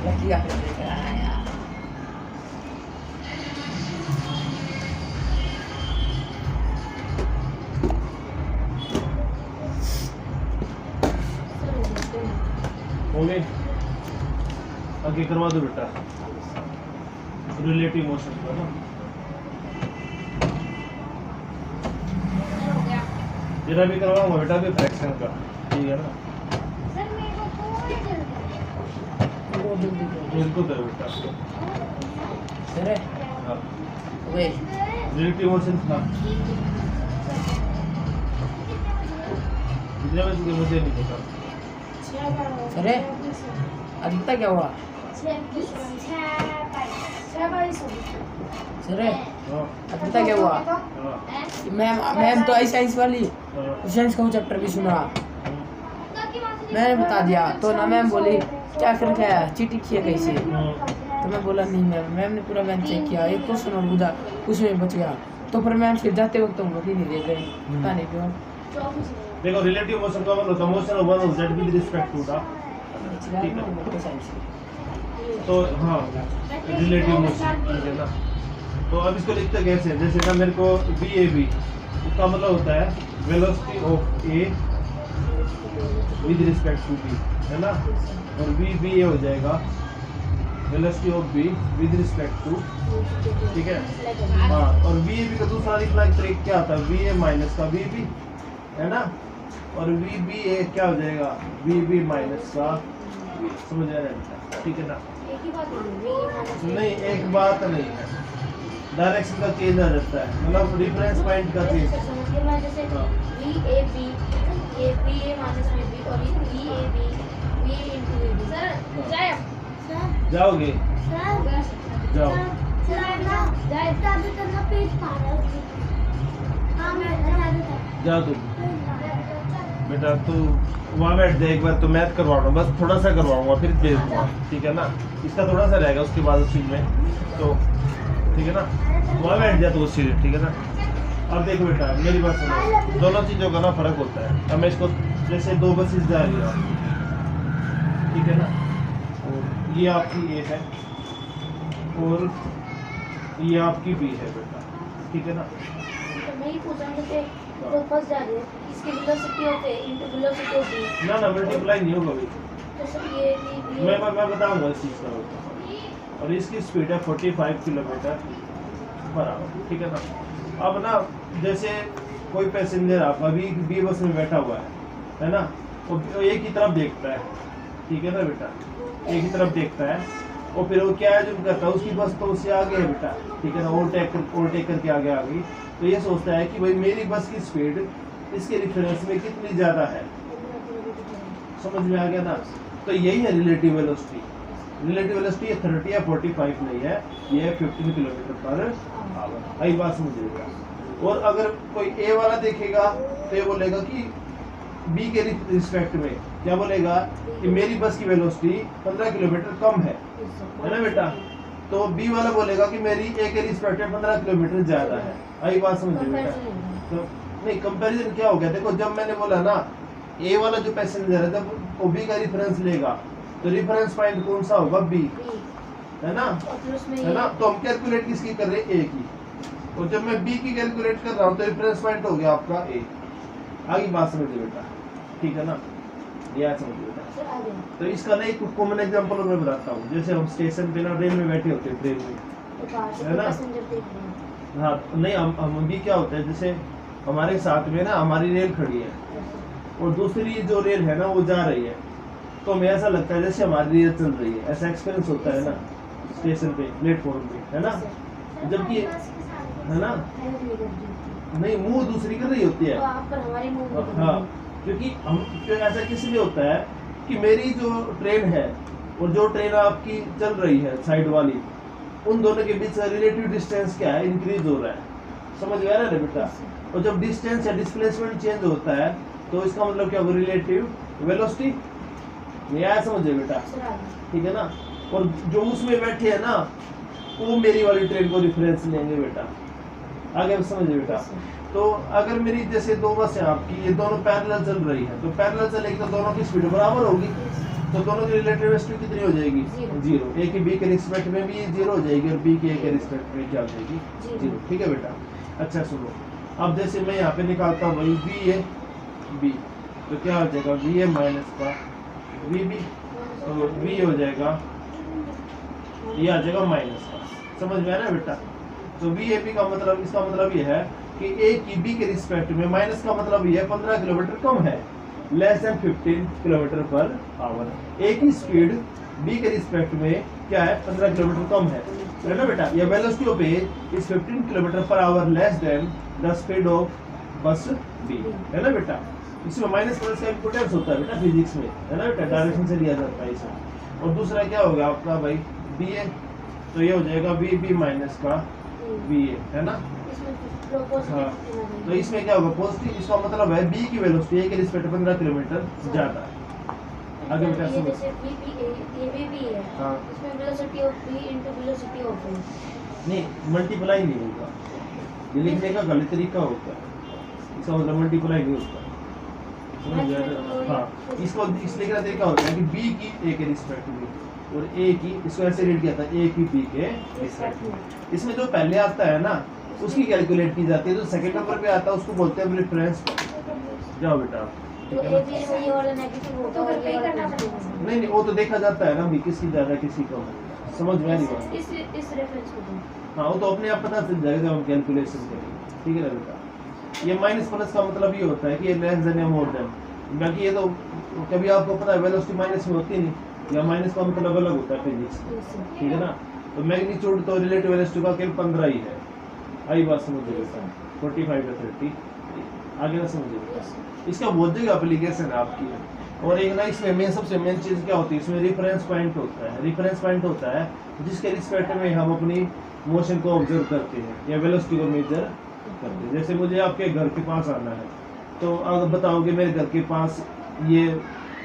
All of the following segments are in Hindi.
लकी आके लेकर आया यार। हो गए, आगे करवा दो बेटा रिलेटिव मोशन का ना। तेरा भी करवाऊंगा बेटा भी फ्रैक्शन का, ठीक है ना। बिल्कुल करो बेटा। अरे हाँ वे रिलेटिव मोशन था। कितने बजे के मुझे नहीं पता। अरे अदिता क्या हुआ? अरे हाँ अदिता क्या हुआ? हाँ मैम तो आई साइंस वाली, हाँ साइंस का वो चैप्टर भी सुना, मैंने बता दिया तो ना मैम बोली क्या कर क्या चीटी किया कैसे, तो मैं बोला नहीं मैम। मैम ने पूरा बेंच चेक किया, एक क्वेश्चन और बुझा उसमें बच गया, तो फिर मैम फिर जाते वक्त हम लोग ही नहीं दे गए, पता नहीं क्यों। देखो रिलेटिव मोशन का मतलब motion of one object with respect to the, ठीक है। तो हाँ रिलेटिव मोशन, ठीक है ना। तो अब इसको लिखते कैसे हैं? जैसे ना मेरे को बी ए बी, उसका मतलब होता है velocity of A with respect to B, है ना। और बी बी ए हो जाएगा velocity of B with respect to, ठीक है। हाँ और बी ए बी का दूसरा लिखना तरीका क्या होता है? बी ए माइनस का बी बी, है ना। और वी बी ए क्या हो जाएगा? वी बी माइनस का बी, समझ आ रहा है, ठीक है ना। नहीं एक बात नहीं है, डायरेक्शन का चेंज आ जाता है, मतलब रिफरेंस पॉइंट का चेंज। जाओगे जाओ जाओ तुम बेटा, तू वहाँ बैठ जाए एक बार, तो मैथ करवाऊंगा, बस थोड़ा सा करवाऊंगा फिर भेज दूंगा, ठीक है ना। इसका थोड़ा सा रहेगा उसके बाद उस चीज़ में, तो ठीक है ना। वहाँ बैठ जाए तो उस चीज़, ठीक है ना। अब देखो बेटा मेरी बात सुनो, दोनों चीज़ों का ना फर्क होता है। अब मैं इसको जैसे दो बसेस जा रही है, ठीक है ना, और ये आपकी ए है और ये आपकी बी है बेटा, ठीक है ना। ना ना मल्टीप्लाई नहीं होगा भाई, मैं बताऊंगा इस चीज़ का। और इसकी स्पीड है 45 किलोमीटर पर आवर, ठीक है ना। अब ना जैसे कोई पैसेंजर आप अभी बी बस में बैठा हुआ है ना, वो एक ही तरफ देखता है, ठीक है ना बेटा, एक ही तरफ देखता है, और फिर वो क्या है जो करता है, उसकी बस तो उससे आगे है बेटा, ठीक है ना, ओवरटेक करके आगे आ गई, तो ये सोचता है कि भाई मेरी बस की स्पीड इसके रेफरेंस में कितनी ज़्यादा है, समझ में आ गया ना। तो यही है रिलेटिव वेलोसिटी। रिलेटिव वेलोसिटी 30 या 45 नहीं है, ये है 15 किलोमीटर पर आवर। आई बात समझिएगा। और अगर कोई ए वाला देखेगा तो ये बोलेगा कि बी के रिस्पेक्ट में क्या बोलेगा कि मेरी बस की वेलोसिटी 15 किलोमीटर कम है ना बेटा। तो बी वाला बोलेगा कि मेरी ए के रिस्पेक्ट में 15 किलोमीटर ज़्यादा है। आई बात समझिए बेटा। तो नहीं कंपैरिजन क्या हो गया, देखो जब मैंने बोला ना ए वाला जो पैसेंजर है जब वो बी का रेफरेंस लेगा तो रेफरेंस पॉइंट कौन सा होगा? बी, है ना, है ना। तो हम कैलकुलेट किसकी कर रहे हैं? ए की। और जब मैं बी की कैलकुलेट कर रहा हूँ तो रेफरेंस पॉइंट हो गया आपका ए। आगे बात समझिए बेटा, ठीक है ना, ये समझिए बेटा। तो इसका ना एक कॉमन एग्जांपल मैं बताता हूँ। जैसे हम स्टेशन पे ना रेल में बैठे होते हैं, ट्रेन में, है ना। हाँ नहीं हम भी क्या होता है, जैसे हमारे साथ में ना हमारी रेल खड़ी है और दूसरी जो रेल है ना वो जा रही है, तो हमें ऐसा लगता है जैसे हमारी रेल चल रही है, ऐसा एक्सपीरियंस होता है ना स्टेशन पे, प्लेटफॉर्म पे, है ना। जबकि है ना, नहीं मुंह दूसरी कर रही होती है। हाँ क्योंकि हम तो ऐसा किस लिए होता है कि मेरी जो ट्रेन है और जो ट्रेन आपकी चल रही है साइड वाली, उन दोनों के बीच रिलेटिव डिस्टेंस क्या है? इंक्रीज हो रहा है, समझ में आ रहा है ना बेटा। और जब डिस्टेंस या डिस्प्लेसमेंट चेंज होता है तो इसका मतलब क्या होगा? Relative velocity. ये समझिए बेटा, ठीक है ना। और जो उसमें बैठे है ना वो मेरी वाली ट्रेन को रिफरेंस लेंगे बेटा। आगे समझिए बेटा। तो अगर मेरी जैसे दो बस है आपकी, ये दोनों पैरेलल चल रही है, तो पैरेलल चलेगी तो दोनों की स्पीड बराबर होगी, तो दोनों की रिलेटिव वेलोसिटी कितनी हो जाएगी? जीरो। ए की बी के रिस्पेक्ट में भी जीरो हो जाएगी और बी के ए के रिस्पेक्ट में क्या हो जाएगी? जीरो। ठीक है बेटा। अच्छा सुनो, अब जैसे मैं यहाँ पे निकालता हूँ भाई बी ए बी, तो क्या हो जाएगा? बी ए माइनस का बी बी, तो बी हो जाएगा, ये आ जाएगा माइनस का। समझ में आया ना बेटा? तो बी ए बी का मतलब, इसका मतलब ये है कि ए की बी के रिस्पेक्ट में, माइनस का मतलब ये 15 किलोमीटर कम है, less than 15 kilometre per hour. A की स्पीड बी के रिस्पेक्ट में क्या है? 15 किलोमीटर कम है ना बेटा? या velocity of A is 15 kilometre per our less than the speed of बस बी, है ना बेटा? इसमें माइनस प्लस का इंपोर्टेंस होता है बेटा फिजिक्स में, है ना बेटा? डायरेक्शन से लिया जाता है इसे। और दूसरा क्या होगा आपका भाई? बी ए, तो ये हो जाएगा बी बी माइनस का बी ए, है ना? हाँ, तो इसमें क्या होगा? पॉजिटिव। इसका मतलब है बी की वेलोसिटी ए के रिस्पेक्ट 15 किलोमीटर ज्यादा है। आगे बेटा ये सुनो। जैसे ये भी है, हाँ। इसमें velocity of B into velocity of A. नहीं, मल्टीप्लाई नहीं होगा, ये लिखने का गलत तरीका होता है। इसका मतलब मल्टीप्लाई नहीं होता, समझ गए? हाँ, इसको इस लिखने का तरीका होता है कि बी की ए के रिस्पेक्ट में और ए की, इसको ऐसे रीड किया था, ए की बी के रिस्पेक्ट में। इसमें जो पहले आता है ना उसकी कैलकुलेट की जाती है, जो सेकंड नंबर पे आता है उसको बोलते हैं रेफरेंस। जाओ बेटा, तो ए बी में ये वाला नेगेटिव होता है, ये वाला पॉजिटिव होता है। नहीं वो तो देखा जाता है ना भी किसकी ज्यादा किसी कम है। समझ में आ रही बात? इस रेफरेंस को दो। हाँ, वो तो अपने आप पता चल जाएगा जब हम कैलकुलेशन करेंगे। ठीक है ना बेटा? ये माइनस प्लस का मतलब ये होता है कि ये लेस देन या मोर देन। बाकी ये तो कभी आपको पता है वेलोसिटी माइनस में होती नहीं, या माइनस का मतलब अलग होता है फिजिक्स में। ठीक है ना? तो मैग्नीट्यूड तो रिलेटिव वेलोसिटी का केवल 15 ही है। आई बात समझिए बेटा? 45 या 30 आगे ना समझिए। इसका बहुत जगह एप्लीकेशन है आपकी। और एक ना इसमें मेन सबसे मेन चीज़ क्या होती है? इसमें रेफरेंस पॉइंट होता है। रेफरेंस पॉइंट होता है जिसके रिस्पेक्ट में हम अपनी मोशन को ऑब्जर्व करते हैं या वेलोसिटी को मेजर करते हैं। जैसे मुझे आपके घर के पास आना है, तो अगर बताओगे मेरे घर के पास ये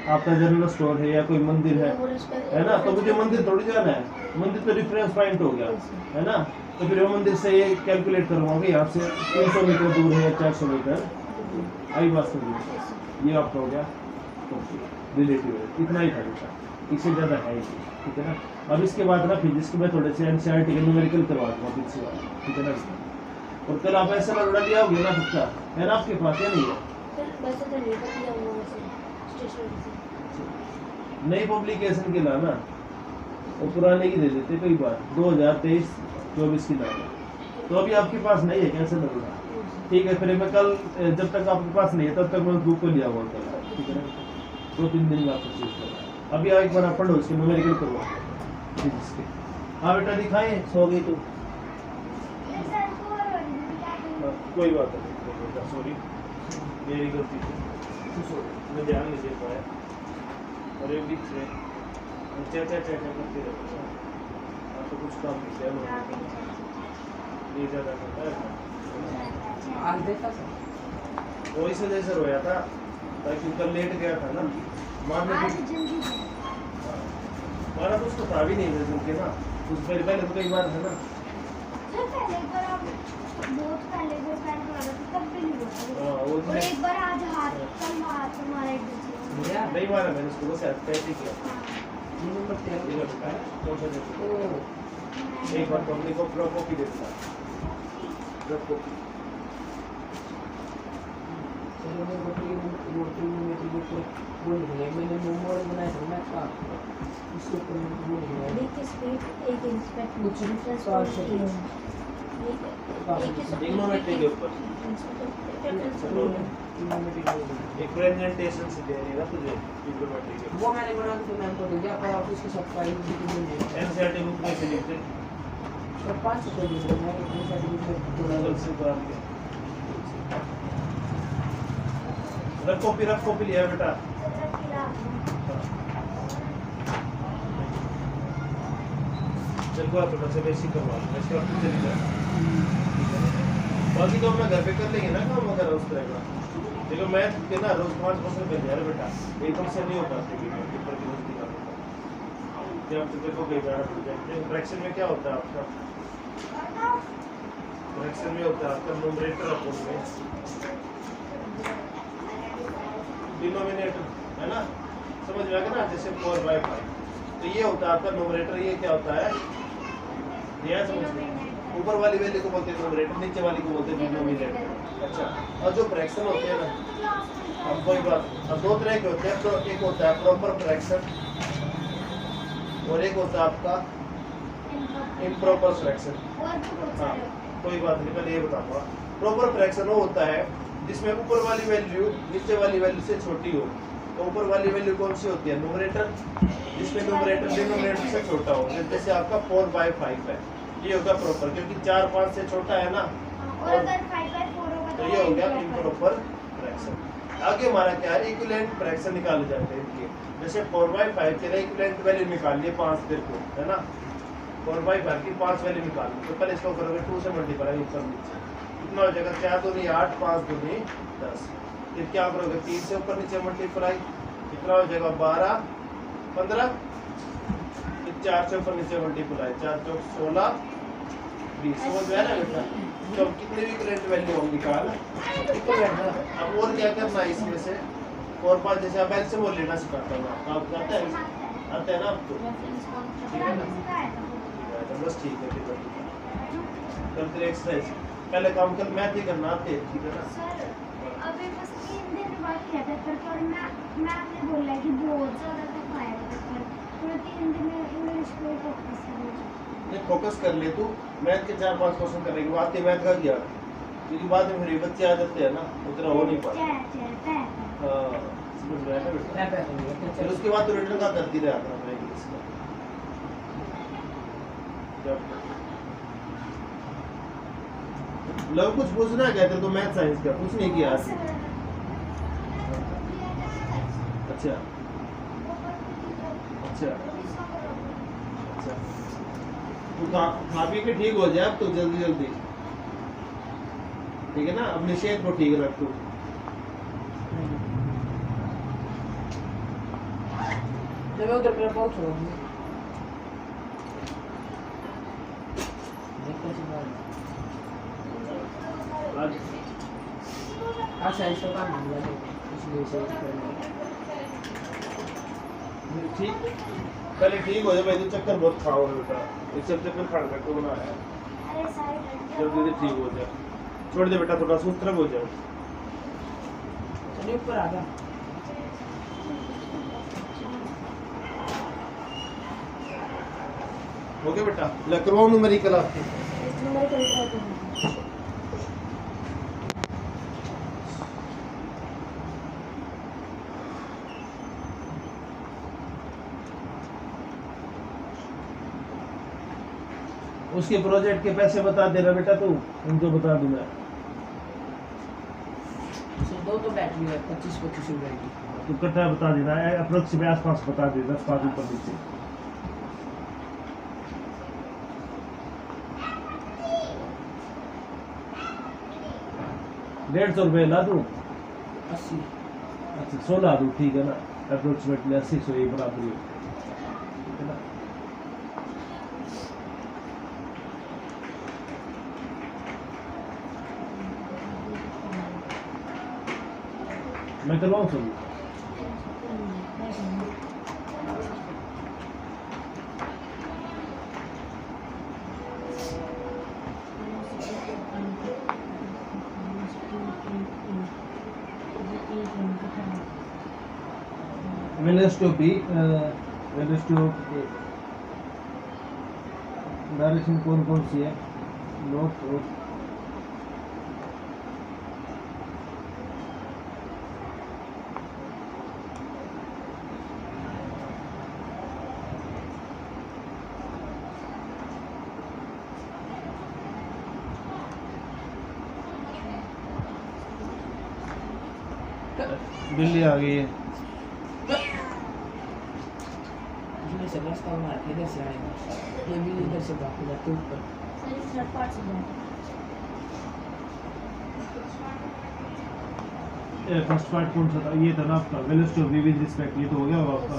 आपका जनरल स्टोर है या कोई मंदिर है ना? तो मुझे मंदिर थोड़ी जाना है, मंदिर तो रेफरेंस पॉइंट हो गया, है ना? तो फिर वो मंदिर से ये कैलकुलेट करूँगा कि यहाँ से 300 मीटर दूर है या 400 मीटर। आई बात समझिए? ये आपका हो गया रिलेटिव, इतना ही था बेटा, इससे ज़्यादा है ही। ठीक है ना? अब इसके बाद ना फिजिक्स में थोड़े से एनसीईआरटी के न्यूमेरिकल करवा दूँगा फिर से। ठीक है ना? और कल आप ऐसा लड़ा लिया होगे ना पक्का, है ना आपके पास या नहीं है? वैसे तो नहीं किया हुआ वैसे स्टेशनरी से। नई पब्लिकेशन के लाना, और पुराने की दे देते कई बार 2023-24 की लाना। तो अभी आपके पास नहीं है, कैसे लगेगा? ठीक है, फिर मैं कल, जब तक आपके पास नहीं है तब तक मैं बुक को लिया हुआ कल। ठीक है ना? 2-3 दिन में आपको चीज करना। अभी एक बार आप पढ़ो, इसके न्यूमेरिकल करवा फिजिक्स के। हाँ बेटा दिखाएं, सो गई तो कोई बात नहीं बेटा, सॉरी मेरी गलती थी, मैं ध्यान नहीं दे पाया। और एक बीच में करते रहते आपको कुछ काम नहीं किया, ये ज़्यादा करता है। आज देखा सर, वो इस वजह से रोया था ताकि कल लेट गया था ना, मारने की मारा तो उसको था भी नहीं मिल के ना, उस पहले तो कई बार है ना। बहुत पहले वो पैर मारा था तब भी नहीं हाँ, हुआ। वो और एक बार आज हाथ कल हाथ हमारा एक दूसरे को। नहीं मारा मैंने उसको, बस ऐसे किया। नंबर 13 ये लगता है, कौन सा देखो? ओ एक बार तो अपने को पूरा कॉपी दे दिया, पूरा कॉपी। चलो मैं रोटी में तो बोल रही मैंने मोमोज बनाए थे मैं का उसके ऊपर बोल रही है बी की स्पीड एक इंस्पेक्ट कुछ रेफरेंस सवाल पॉइंट से ट्रिग्नोमेट्री के ऊपर एक प्रेजेंटेशन से दे रही है तुझे ट्रिग्नोमेट्री के। वो मैंने बना के मैम को दे दिया, पर आप उसके साथ फाइल भी दे देंगे। एनसीईआरटी बुक में से लिखते और 5 रुपए दे देंगे, मैं अपने सर्टिफिकेट थोड़ा गूगल से उतार के रख कॉपी लिया बेटा। चल को थोड़ा सा बेसिक करवा लो, इसके बाद चली जाए। बाकी तो हम घर पे कर लेंगे ना काम वगैरह उस तरह का। देखो मैथ के ना रोज 5% पे यार बेटा, 1% नहीं होता पेपर की रोज निकालना। जब तो देखो कई बार प्रोजेक्ट फ्रैक्शन में क्या होता है आपका, फ्रैक्शन में होता है आपका न्यूमरेटर अपॉन में डिनोमिनेटर, है ना? समझ में आ गया ना, जैसे 4/5। तो ये होता है आपका न्यूमरेटर, ये क्या होता है, ये समझ में, ऊपर वाली वैल्यू को बोलते हैं न्यूमरेटर, नीचे वाली को बोलते हैं डिनोमिनेटर। अच्छा, और जो फ्रैक्शन होते हैं ना, अब कोई बात, अब दो तरह के होते हैं, तो एक होता है प्रॉपर फ्रैक्शन और एक होता है आपका इम्प्रॉपर फ्रैक्शन। हाँ, कोई बात नहीं, पहले ये बताऊंगा। प्रॉपर फ्रैक्शन वो होता है जिसमें ऊपर वाली वैल्यू नीचे वाली वैल्यू से छोटी हो। तो ऊपर वाली वैल्यू कौन सी होती है, न्यूमरेटर, जिसमें न्यूमरेटर डिनोमिनेटर से छोटा हो। जैसे आपका 4/5 है, ये होगा प्रॉपर, क्योंकि 4 5 से छोटा है ना, और अगर 5/4 होगा तो ये हो गया इम्प्रॉपर फ्रैक्शन। आगे हमारा क्या है, इक्विवेलेंट फ्रैक्शन निकाले जाते हैं इनके। जैसे 4/5 के लिए इक्विवेलेंट वैल्यू निकालिए 5 देर को, है ना, 4/5 की 5 वैल्यू निकालिए। तो पहले इसको करोगे 2 से मल्टीप्लाई ऊपर नीचे, कितना हो जाएगा, 4 दूनी 8, 5 दूनी 10। फिर क्या करोगे, 3 से ऊपर नीचे मल्टीप्लाई, कितना हो जाएगा 12, 15। फिर 4 से ऊपर नीचे मल्टीप्लाई, 4 चौक 16, 20। समझ में आया ना बेटा। तो कितनी भी करंट वैल्यू हम निकाल। अब और क्या करना है इसमें से, 4 5 जैसे आप ऐसे बोल लेना सिखाता हूँ, आप करते हैं, आते हैं ना आपको, तो बस ठीक है। फिर कल फिर एक्सरसाइज, पहले काम कर, मैथ ही करना आते हैं, ठीक है ना। सर अभी बस 3 दिन बाद क्या पेपर पर मैं आपने बोला है कि बहुत ज़्यादा टफ आएगा पेपर, तो 3 दिन में इंग्लिश पे फोकस करना। ये फोकस कर ले तू, मैथ के 4 5 क्वेश्चन करेंगे, बात मैथ का किया, क्योंकि बाद में फिर बच्चे आ जाते हैं ना, उतना हो नहीं पाता। हाँ, समझ में आया ना बेटा। फिर उसके बाद तो रिटर्न का करती रहा अपना अपना इंग्लिश का। लव कुछ पूछना है क्या, तो मैथ साइंस का कुछ नहीं किया आज। अच्छा अच्छा अच्छा, तू खा पी के ठीक हो जाए अब तो, जल्दी जल्दी, ठीक है ना, अपनी सेहत को ठीक रख तू। जब मैं उधर मेरा बहुत छोड़ अच्छा, इसको काम नहीं लगे, इसलिए इसे ठीक, पहले ठीक हो जाए भाई, तो चक्कर बहुत खाओ बेटा, इस सब चक्कर खा करके बना है, अरे साइड जल्दी से ठीक हो जाए। छोड़ दे बेटा, थोड़ा सुस्त हो जाओ। चलिए ऊपर आ जा। हो गया बेटा, ले करवाओ न्यूमेरिकल आपके। नंबर का लिखा है। उसके प्रोजेक्ट के पैसे बता देना बेटा, तू उनको बता दूंगा। दो तो बैटरी है, 25 बैटरी। तू कट्टा बता देना, अप्रोक्सीमेट आसपास बता दे, 10 5 ऊपर नीचे। ₹150 ला दूं, 80। अच्छा 16 दूं, ठीक है ना, अप्रोक्सीमेटली 80 100 ये बराबर है ना। मैं करवाऊँ सभी। वेलोसिटी डायरेक्शन कौन कौन सी है, नॉर्थ दिल्ली आ गई है। इसमें से रास्ता हमारा इधर से आएगा, ये भी इधर से भाग जाते ऊपर। सर पार्ट से जाए। फर्स्ट पार्ट कौन सा था, ये था ना आपका वेलोसिटी ऑफ विद रिस्पेक्ट, ये तो हो गया होगा आपका।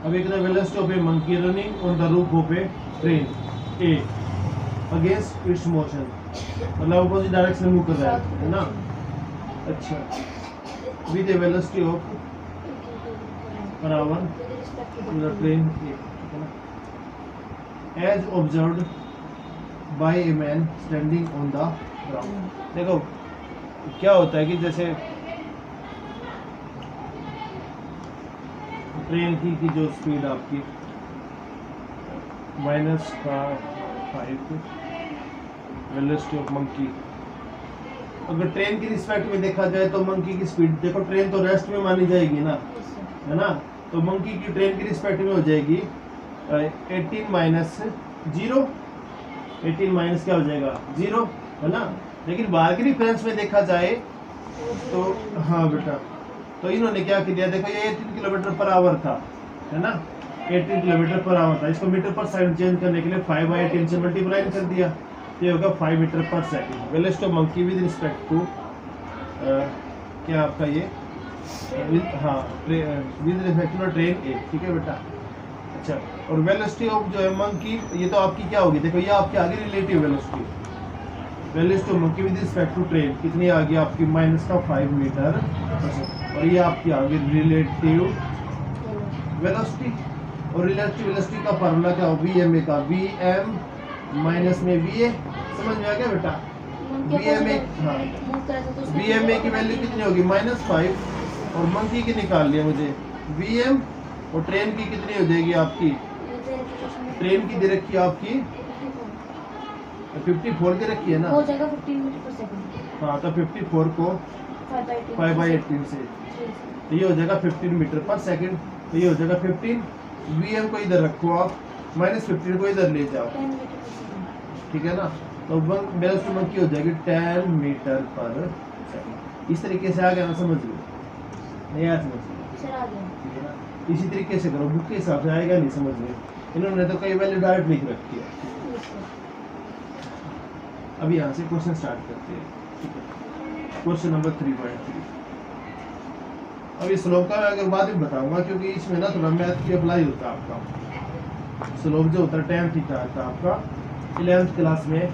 अब एक ना velocity of a monkey running on the roof of a train a against its motion, मतलब अपोजिट डायरेक्शन में मूव कर रहा है ना। अच्छा, with a velocity of per hour with respect to to the the train as observed by a man standing on the ground. देखो क्या होता है कि जैसे ट्रेन की जो स्पीड आपकी -5 वेलोसिटी ऑफ मंकी, अगर ट्रेन की रिस्पेक्ट में देखा जाए तो मंकी की स्पीड, देखो ट्रेन तो रेस्ट में मानी जाएगी ना, yes sir है ना, तो मंकी की ट्रेन की रिस्पेक्ट में हो जाएगी 18 माइनस 0, 18 माइनस क्या हो जाएगा 0, है ना। लेकिन बाहर की रिफरेंस में देखा जाए तो हाँ बेटा, तो इन्होंने क्या किया, देखो ये 18 किलोमीटर पर आवर था, है ना, 18 किलोमीटर पर आवर था, इसको मीटर पर सेकंड चेंज करने के लिए 5/18 से मल्टीप्लाई कर दिया, ये होगा 5 metre per second. Velocity of monkey with respect to क्या आपका ये हाँ with respect to train A, ठीक है बेटा। अच्छा, और वेलोसिटी ऑफ जो है मंकी, ये तो आपकी क्या होगी, देखो ये आपकी आगे relative velocity, velocity of monkey with respect to train कितनी आ गई आपकी -5 मीटर, और ये आपकी आगे रिलेटिव वेलोसिटी, और रिलेटिव वेलोसिटी का फार्मूला क्या हो, वीएमए का, वीएम माइनस में वीए, समझ में आ गया बेटा। वीएमए हाँ, वीएमए की वैल्यू कितनी होगी -5, और मंकी की निकाल लिया मुझे वीएम, और ट्रेन की कितनी हो जाएगी आपकी, ट्रेन की दे रखी है आपकी 54 दे रखी है ना, हो जाएगा 15 मीटर पर सेकंड। हाँ, तो 54 को 5/18 से तो ये हो जाएगा 15 मीटर पर सेकंड, तो ये हो जाएगा 15, वीएम को इधर रखो आप, -15 को इधर ले जाओ, 10 मीटर पर सेकंड। ठीक है ना, तो वेलोसिटी मंकी हो जाएगी 10 मीटर पर सेकंड। इस तरीके से आ गया ना, समझ लो, नहीं आया समझ लो, सर आ गया। ठीक है ना। इसी तरीके से करो, बुक के हिसाब से आएगा नहीं समझ में, इन्होंने तो कई वैल्यू डायरेक्ट लिख रखी है। Yes, sir. अब यहाँ से क्वेश्चन स्टार्ट करते हैं, ठीक है। Question number 3.3। अब इस स्लोप का मैं अगर बाद में बताऊंगा, क्योंकि इसमें ना थोड़ा मैथ की अप्लाई होता है आपका। स्लोप जो होता है 10 थीटा आता है आपका 11th क्लास में,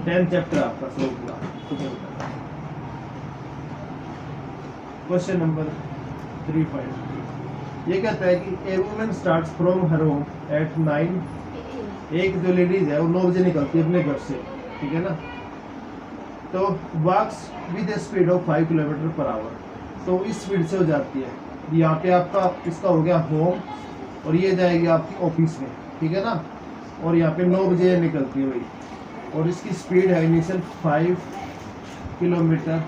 10th चैप्टर आपका स्लोप का, ठीक है। क्वेश्चन नंबर 3.3 ये कहता है कि a woman starts from her home at 9, एक जो लेडीज है वो 9 बजे निकलती है अपने घर से, ठीक है ना, तो walks with a speed of 5 kilometre per hour, तो इस स्पीड से हो जाती है। यहाँ पे आपका इसका हो गया होम, और ये जाएगी आपकी ऑफिस में, ठीक है ना, और यहाँ पे 9 बजे निकलती है भाई, और इसकी स्पीड है इनिशियल 5 किलोमीटर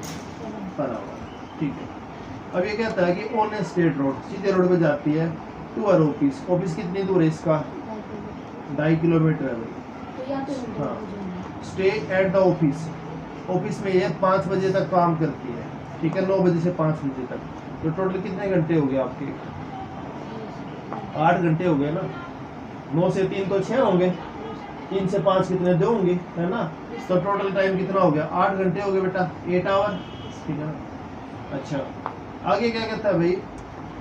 पर आवर, ठीक है। अब ये कहता है कि ऑन ए स्टेट रोड, सीधे रोड पे जाती है टू हर ऑफिस, ऑफिस कितनी दूर है इसका 2.5 किलोमीटर है भाई। तो या तो हाँ, stay at the office, office में ये 5 बजे तक काम करती है, ठीक है, 9 बजे से 5 बजे तक, तो टोटल कितने घंटे हो गए आपके, 8 घंटे हो गए ना, 9 से 3 तो 6 होंगे, 3 से 5 कितने 2 होंगे, है ना, तो टोटल टाइम कितना हो गया 8 घंटे हो गए बेटा, 8 आवर, ठीक है ना। अच्छा, आगे क्या कहता है भाई,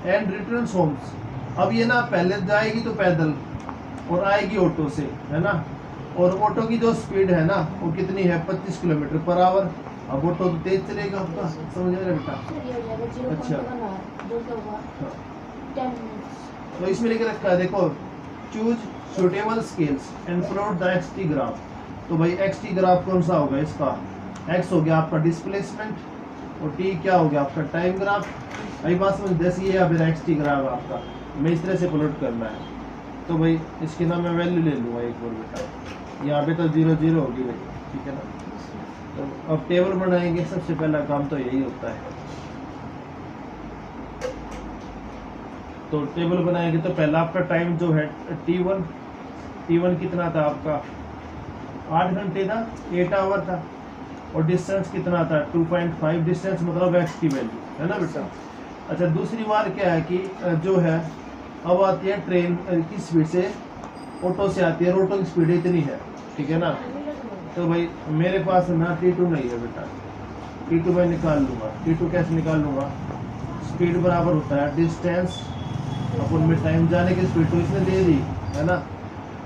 एंड रिटर्न होम्स, अब ये ना पहले जाएगी तो पैदल और आएगी ऑटो से, है ना, और ऑटो की जो स्पीड है ना वो कितनी है 25 किलोमीटर पर आवर। अब ऑटो तो तेज चलेगा आपका, समझ रहे बेटा। अच्छा। हाँ। 10 minutes। तो इसमें लिख रखा है देखो, choose suitable scales and plot the XT graph, तो भाई एक्सटी ग्राफ कौन सा होगा इसका, एक्स हो गया आपका डिस्प्लेसमेंट, और टी क्या हो गया आपका टाइम ग्राफ। भाई बात समझ, जैसे ये या फिर एक्सटी ग्राफ आपका मैं इस तरह से प्लॉट करना है, तो भाई इसकी ना मैं वैल्यू ले लूँगा एक और बेटा, यहाँ पे तो 0 0 होगी भाई, ठीक है ना। तो अब टेबल बनाएंगे, सबसे पहला काम तो यही होता है, तो टेबल बनाएंगे तो पहला आपका टाइम जो है T1 कितना था आपका 8 घंटे था, 8 आवर था, और डिस्टेंस कितना था 2.5, डिस्टेंस मतलब एक्स की वैल्यू, है ना बेटा। अच्छा, दूसरी बार क्या है कि जो है अब आती है ट्रेन की स्पीड से, ऑटो से आती है, ऑटो की स्पीड इतनी है, ठीक है ना, तो भाई मेरे पास ना T2 नहीं है बेटा, T2 मैं निकाल लूँगा, T2 कैसे निकाल लूँगा, स्पीड बराबर होता है डिस्टेंस अपन में टाइम, जाने की स्पीड तो इसने दे दी है ना,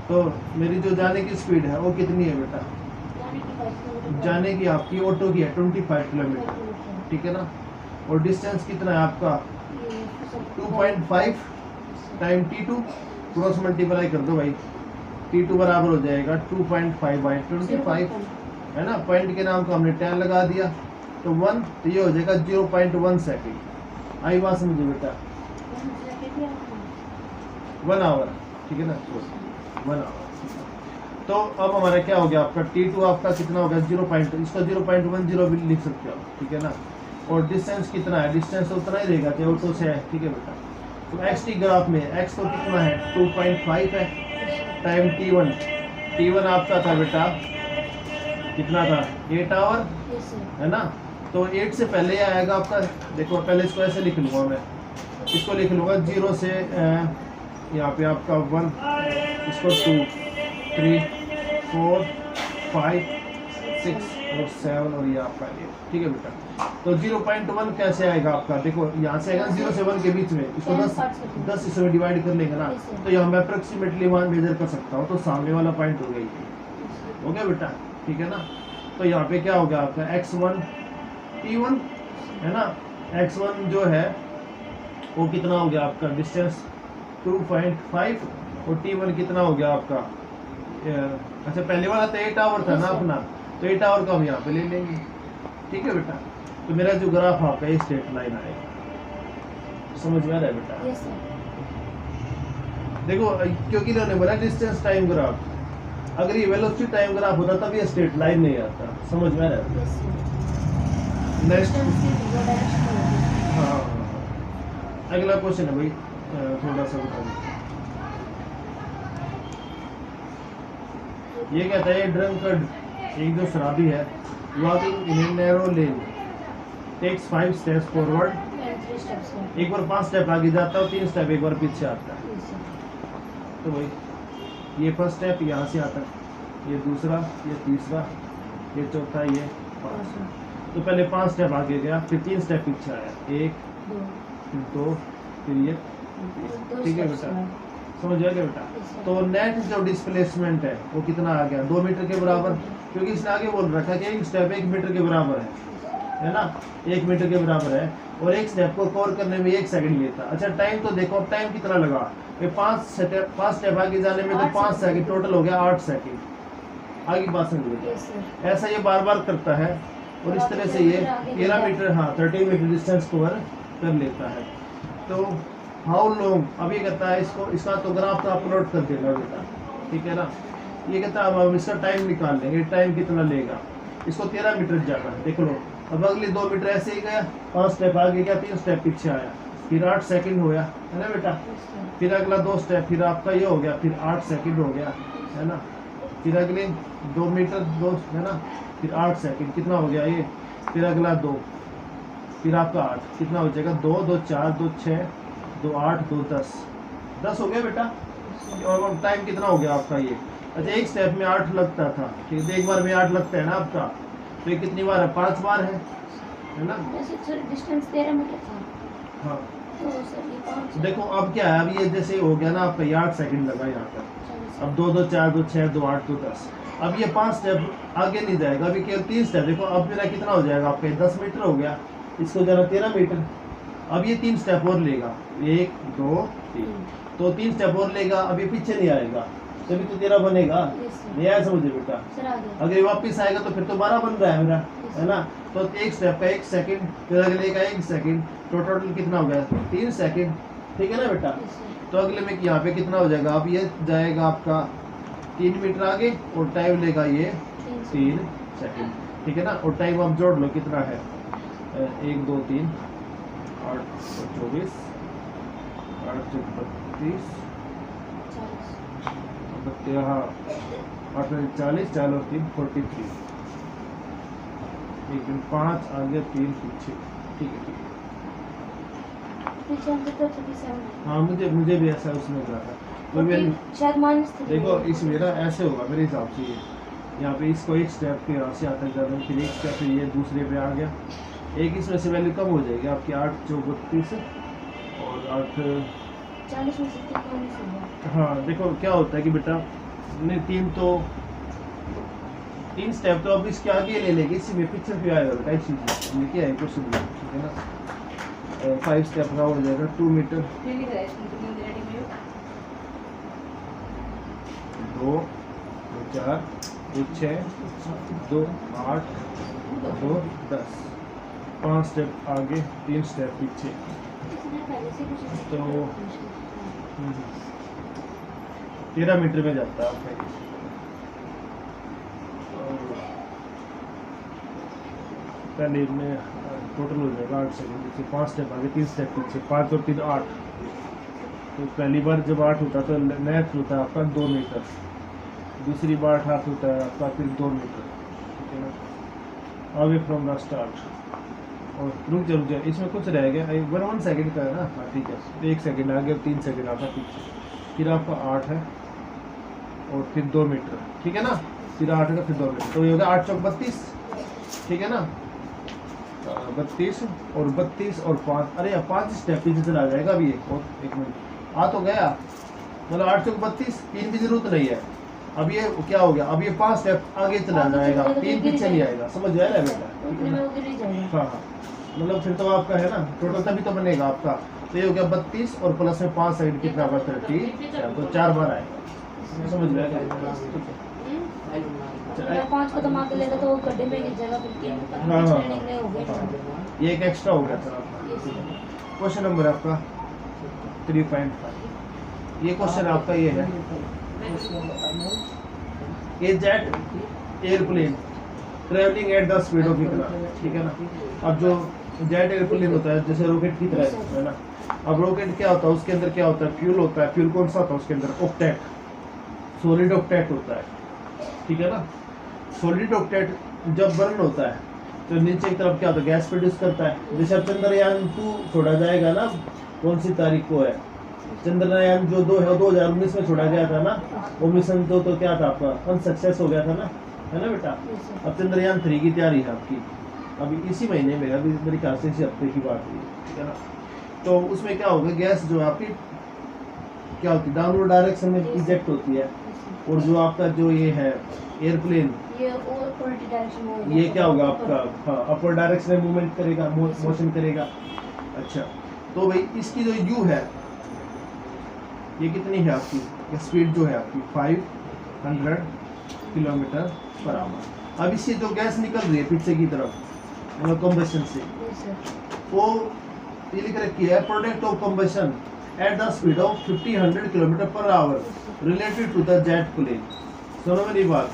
तो मेरी जो जाने की स्पीड है वो कितनी है बेटा, जाने की आपकी ऑटो की है 25 किलोमीटर, ठीक है ना, और डिस्टेंस कितना है आपका 2.5, टाइम T2 क्रॉस मल्टीप्लाई कर दो भाई, T2 बराबर हो जाएगा 2.5 बाई 25, है ना। पॉइंट के नाम को हमने 10 लगा दिया तो 1, तो ये हो जाएगा 0.1 सेकेंड। आई बात समझो बेटा, 1 आवर, ठीक है ना, 1 आवर। तो अब हमारा क्या हो गया आपका T2 आपका कितना हो गया 0. इसको 0.10 भी लिख सकते हो, ठीक है ना। और डिस्टेंस कितना है, डिस्टेंस तो उतना ही रहेगा चाहे ऑटो से है, ठीक है बेटा। तो XT ग्राफ में x तो कितना है 2.5 है, टाइम T1 आपका था बेटा कितना था 8 आवर, है ना। तो 8 से पहले ही आएगा आपका, देखो पहले इसको ऐसे लिख लूँगा मैं, इसको लिख लूँगा 0 से यहाँ पे आपका 1, इसको 2, 3, 4, 5, 6 और 7 और ये आपका 8, ठीक है बेटा। तो 0.1 कैसे आएगा आपका, देखो यहाँ से आएगा 0 से 1 के बीच में, इसको 10 इसमें डिवाइड कर लेंगे ना, तो यहाँ मैं अप्रोक्सीमेटली वहाँ मेजर कर सकता हूँ, तो सामने वाला पॉइंट हो गई, हो गया बेटा, ठीक है ना। तो यहाँ पे क्या हो गया आपका x1 T1, है ना। x1 जो है वो कितना हो गया आपका डिस्टेंस 2.5 और T1 कितना हो गया आपका, अच्छा पहले वाला तो 8 आवर था ना अपना, तो 8 आवर का हम यहाँ पे ले लेंगे, ठीक है बेटा। तो मेरा जो ग्राफ आपका ये स्ट्रेट लाइन आएगा, समझ में आ रहा है बेटा। देखो क्योंकि इन्होंने बोला डिस्टेंस टाइम ग्राफ, अगर ये वेलोसिटी टाइम ग्राफ होता तब ये स्ट्रेट लाइन नहीं आता, समझ में आ रहा है। नेक्स्ट, हाँ अगला क्वेश्चन है भाई, थोड़ा सा बता दो। ये कहता है ड्रंकर्ड, एक जो शराबी है, walking in a narrow lane takes 5 steps forward, एक बार 5 स्टेप आगे जाता है, 3 स्टेप एक बार पीछे आता है। तो भाई ये फर्स्ट स्टेप यहाँ से आता है, ये दूसरा, ये तीसरा, ये चौथा, ये 5। तो पहले 5 स्टेप आगे गया, फिर 3 स्टेप पीछे आया, 1, फिर 2, फिर ये, ठीक है बेटा, समझ गया बेटा। तो नेट जो डिस्प्लेसमेंट है वो कितना आ गया 2 मीटर के बराबर, क्योंकि इसने आगे बोल रखा है कि एक स्टेप 1 मीटर के बराबर है ना, 1 मीटर के बराबर है, और एक स्टेप को कवर करने में 1 सेकंड लेता। अच्छा टाइम तो देखो, अब टाइम कितना लगा, ये 5 स्टेप आगे जाने में तो 5 सेकंड, टोटल हो गया 8 सेकंड। आगे बात समझिए, ऐसा ये बार बार करता है और इस तरह से ये 13 मीटर, हाँ 13 मीटर डिस्टेंस कवर कर लेता है। तो हाउ लॉन्ग, अब ये कहता है इसको, इसका तो ग्राफ तो अपलोड कर देगा बेटा, ठीक है ना। ये कहता है अब हम इसका टाइम निकाल लेंगे, टाइम कितना लेगा, इसको 13 मीटर जाना है, देख लो। अब अगले 2 मीटर ऐसे ही गया, 5 स्टेप आगे गया, 3 स्टेप पीछे आया, फिर 8 सेकंड होया, है ना बेटा। फिर अगला 2 स्टेप, फिर आपका ये हो गया, फिर 8 सेकंड हो गया, है ना। फिर अगले 2 मीटर 2, है ना, फिर 8 सेकंड, कितना हो गया ये, फिर अगला 2, फिर आपका 8, कितना हो जाएगा 2, 2 4, 2 6, 2 8, 2 10 हो गया बेटा। और टाइम कितना हो गया आपका ये, अच्छा एक स्टेप में 8 लगता था, ठीक है, एक बार में 8 लगता है ना आपका, तो ये कितनी बार है, 5 बार है ना। डिस्टेंस 13 मीटर था, हाँ तो सर ये 5 देखो अब क्या है, अब ये जैसे हो गया ना आपका, ये 8 सेकंड लगा यहाँ पर, अब 2 2 4 2 6 2 8 2 10, अब ये 5 स्टेप आगे नहीं जाएगा, अभी केवल 3 स्टेप। देखो अब मेरा कितना हो जाएगा आपका 10 मीटर हो गया, इसको जाना 13 मीटर, अब ये 3 स्टेप और लेगा, 1 2 3, तो 3 स्टेप और लेगा, अब ये पीछे नहीं आएगा, तभी तो 13 बनेगा, नहीं आया समझे बेटा। अगर ये वापस आएगा तो फिर तो 12 बन रहा है मेरा, है ना। तो एक स्टेप का 1 सेकंड, फिर अगले का 1 सेकंड, तो टोटल कितना हो गया 3 सेकंड, ठीक है ना बेटा। तो अगले में यहाँ पे कितना हो जाएगा, अब ये जाएगा आपका 3 मीटर आगे और टाइम लेगा ये 3 सेकंड, ठीक है ना। और टाइम आप जोड़ लो कितना है, 1 2 3 8 24 8 32 हाँ 8 40 4 और 3 43, 1 दिन 5 आगे 3 पीछे, ठीक है ठीक है। हाँ मुझे भी ऐसा उसमें लगा था, तो शायद माइनस देखो इस मेरा ऐसे होगा मेरे हिसाब से, ये यहाँ पे इसको 1 स्टेप के यहाँ से आता जाता, फिर 1 स्टेप ये दूसरे पे आ गया, एक इसमें से वैल्यू कम हो जाएगी आपकी 8 4 32 और 8 40 में से 30 होगा। हाँ देखो क्या होता है कि बेटा नहीं 3 स्टेप तो अब इसके आगे ले लेंगे, इसी में पीछे भी आएगा बेटा, इसी में क्या है क्वेश्चन, ठीक है ना। 5 स्टेप का हो जाएगा 2 मीटर 2 4 1 6 2 8 2 10 5 स्टेप आगे 3 स्टेप पीछे। इसने पहले से कुछ तो 13 मीटर में जाता है आपका ये। पहले में टोटल हो जाएगा 8 सेकंड, जैसे 5 स्टेप आगे 3 स्टेप पीछे, 5 और 3 8। तो पहली बार जब 8 होता है तो नेक्स्ट होता है आपका 2 मीटर, दूसरी बार 8 होता है आपका फिर 2 मीटर, ठीक है ना। Away from the start. और रुक जा इसमें कुछ रह गया 1 सेकंड का है ना। हाँ ठीक है, 1 सेकंड आगे 3 सेकंड आपका पीछे, फिर आपका 8 है और फिर 2 मीटर, ठीक है ना। फिर 8 का फिर 2 मीटर, तो ये हो गया 8 चौक 32, ठीक है ना। 32 और 32 और 5, अरे 5 स्टेप पीछे चला जाएगा अभी। और 1 मिनट आ तो गया, मतलब 8 चौक 32, 3 की जरूरत नहीं है। अब ये क्या हो गया, अब ये 5 स्टेप आगे चला जाएगा, 3 पीछे नहीं आएगा, समझ में आया बेटा, ठीक है ना। हाँ हाँ, मतलब फिर तो आपका है ना टोटल तभी तो बनेगा आपका। तो ये हो गया 32 और प्लस में 5 साइड कितना होगा 30, तो 4 बार आएगा, समझ में आएगा। 5 को दमा के लेगा तो गड्ढे में गिर जाएगा, फिर हाँ, हाँ, निकले हो गए। ये एक एक्स्ट्रा हो गया सर आपका। क्वेश्चन नंबर आपका 3.5। ये क्वेश्चन आपका ये है, a jet aeroplane travelling at the speed of इतना, ठीक है ना। अब जो जेट एयरप्लेन होता है जैसे रॉकेट की तरह है ना। अब रॉकेट क्या होता है, उसके अंदर क्या होता है, फ्यूल होता है। फ्यूल कौन सा होता है उसके अंदर, ऑक्टेट, सॉलिड ऑक्टेट होता है, ठीक है ना। सॉलिड ऑक्टेट जब बर्न होता है तो नीचे की तरफ क्या होता है, गैस प्रोड्यूस करता है। जैसे अब चंद्रयान 2 छोड़ा जाएगा ना, कौन सी तारीख को है, चंद्रयान जो 2 है 2019 में छोड़ा गया था ना, वो मिशन 2 तो क्या था आपका अनसक्सेस हो गया था ना, है ना बेटा। अब चंद्रयान 3 की तैयारी है आपकी, अभी इसी महीने में, अभी मेरे ख्याल से इसी हफ्ते की बात हुई, ठीक है ना। तो उसमें क्या होगा, गैस जो आपकी क्या होती है, डाउनवर्ड डायरेक्शन में इजेक्ट होती है। और जो आपका जो ये है एयरप्लेन, ये उल्टी डायरेक्शन में होगा। ये क्या होगा आपका, हाँ अपर डायरेक्शन में मूवमेंट करेगा, मोशन करेगा। अच्छा, तो भाई इसकी जो यू है ये कितनी है आपकी, स्पीड जो है आपकी 500 किलोमीटर पर आवर। अब इससे जो गैस निकल रही है पीछे की तरफ, मतलब कंबशन से, वो ये लिख रखी है product of combustion at the speed of 50 kilometre per hour related to the jet plane. सुनो मेरी बात,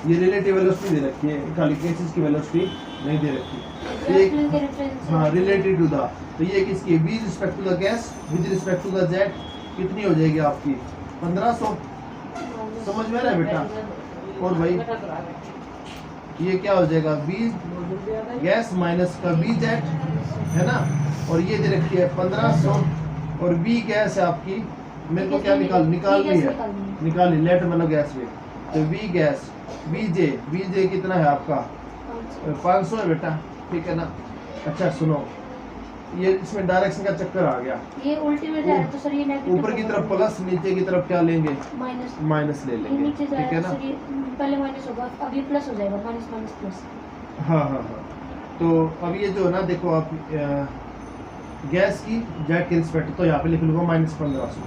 ये रिलेटिव वेलोसिटी दे रखी है, खाली केसेस की वेलोसिटी नहीं दे रखी है। हाँ रिलेटेड टू द, तो ये किसकी, with respect to the gas, with respect to the jet कितनी हो जाएगी आपकी 1500, समझ में आ रहा है बेटा। और भाई ये क्या हो जाएगा, बी गैस माइनस का बी जेट, है ना। और ये दे रखी है 1500 और बी गैस है आपकी, मेरे को क्या निकालनी है, निकाली लेट मतलब गैस में। तो बी गैस बी जे कितना है आपका 500 है बेटा, ठीक है ना। अच्छा सुनो, ये इसमें डायरेक्शन का चक्कर आ गया, ये उल्टी में जा रहा है तो सर ये नेगेटिव, ऊपर की तरफ प्लस, नीचे की तरफ क्या लेंगे, माइनस ले लेंगे, नीचे जा ठीक है रहा ना। है सर, ये पहले माइनस होगा अब ये प्लस हो जाएगा, माइनस प्लस। हाँ हाँ हाँ, तो अब ये जो है ना देखो आप गैस की जेट के रिस्पेक्ट, तो यहाँ पे लिख लूँगा -1500,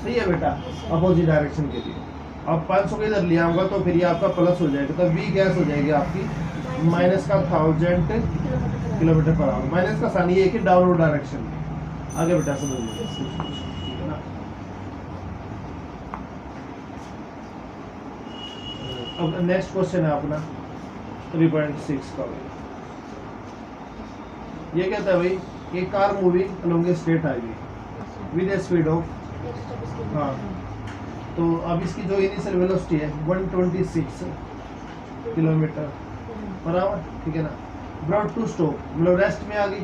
सही है बेटा, अपोजिट डायरेक्शन के लिए। अब 500 के इधर ले आऊँगा तो फिर ये आपका प्लस हो जाएगा, तो वी गैस हो जाएगी आपकी माइनस का 1000 किलोमीटर पर आवर। माइनस का साइन ये है कि डाउनवर्ड डायरेक्शन में आगे बेटा, समझ लीजिए ना। अब नेक्स्ट क्वेश्चन है अपना 3.6 का। ये कहता है भाई, ये car moving along A state highway with a speed of, हाँ तो अब इसकी जो इनिशियल वेलोसिटी है 126 किलोमीटर पर आवर, ठीक है ना। ब्रॉड टू स्टॉप, मतलब रेस्ट में आ गई,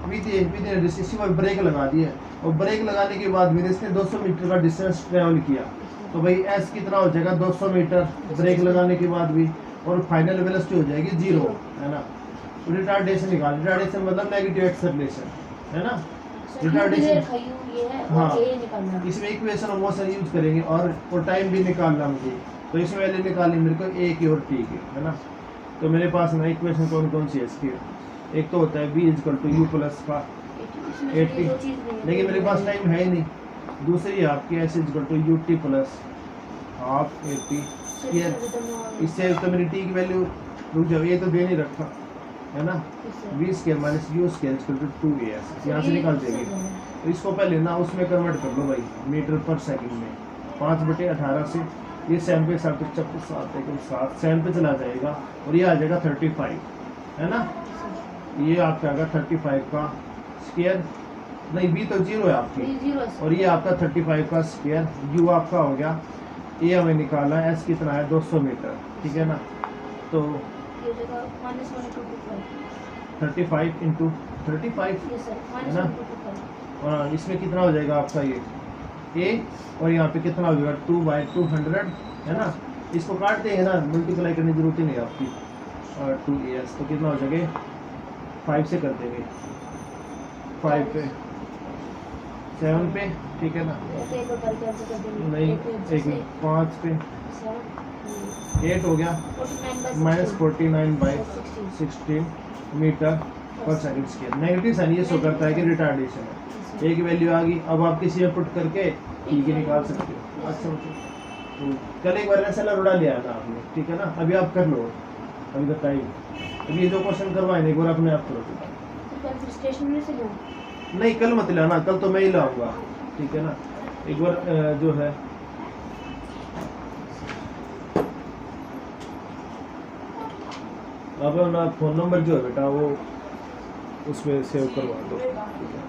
विद रिसीवर ब्रेक लगा दी है, और ब्रेक लगाने के बाद मेरे इसने 200 मीटर का डिस्टेंस ट्रेवल किया, तो भाई एस कितना हो जाएगा 200 मीटर ब्रेक लगाने के बाद भी, और फाइनल वेलोसिटी हो जाएगी 0, है ना। रिटार्डेशन निकाल, रिटार्डेशन मतलब नेगेटिव एक्सेलरेशन, है ना। रिटार्डेशन, हाँ इसमें इक्वेशन ऑफ मोशन यूज करेंगे, और टाइम भी निकालना मुझे, तो इसमें वैल्यू निकालनी मेरे को ए की और टी की, है ना। तो मेरे पास ना इक्वेशन कौन कौन सी है इसकी, एक तो होता है b = u + का इसमें से ये 80 दो चीज़ नहीं लेकिन मेरे पास टाइम है ही नहीं। दूसरी आपकी S is equal to U T plus half 80 square. इससे तो मेरी टी की वैल्यू रुक जाओ, ये तो दे नहीं रखा है ना, V square minus U square equal to 2as यहाँ से निकाल देंगे। तो इसको पहले ना उसमें कन्वर्ट कर लो भाई, मीटर पर सेकंड में 5/18 से ये 7 पे 7 7 7 पे चला जाएगा और ये आ जाएगा 35 है ना। ये आपका आएगा 35 का स्क्वायर, नहीं बी तो 0 है आपकी, और ये आपका 35 का स्क्वायर, यू आपका हो गया, ये हमें निकालना है एस कितना है 200 मीटर, ठीक है ना। तो ये जगह -1.25 35 इंटू 35 ये सर है ना। और इसमें कितना हो जाएगा आपका ये ए, और यहाँ पे कितना हो जाएगा 2/200 है ना। इसको काट देंगे ना, मल्टीप्लाई करने की जरूरत ही नहीं है आपकी, और 2as तो कितना हो जाएगा 5 से कर देंगे, 5 पे 7 पे, ठीक है ना, एक ऊपर कैंसिल कर देंगे, नहीं एक 5 पे 8 हो गया, -49/16 metre per second square. Negative sign ये शो करता है कि रिटार्डेशन है। एक वैल्यू आ गई, अब आप किसी में पुट करके ठीक है निकाल सकते हो। अच्छा तो कल एक बार ऐसा लड़ोड़ा लिया था आपने, ठीक है ना, अभी आप कर लो, अभी तो टाइम, अभी ये जो क्वेश्चन करवाए एक बार अपने आप करो। स्टेशनरी से लो, नहीं कल मत लाना, कल तो मैं ही लाऊंगा, ठीक है ना। एक बार जो है अब अपना फ़ोन नंबर जो है बेटा वो उसमें सेव करवा दो, ठीक है।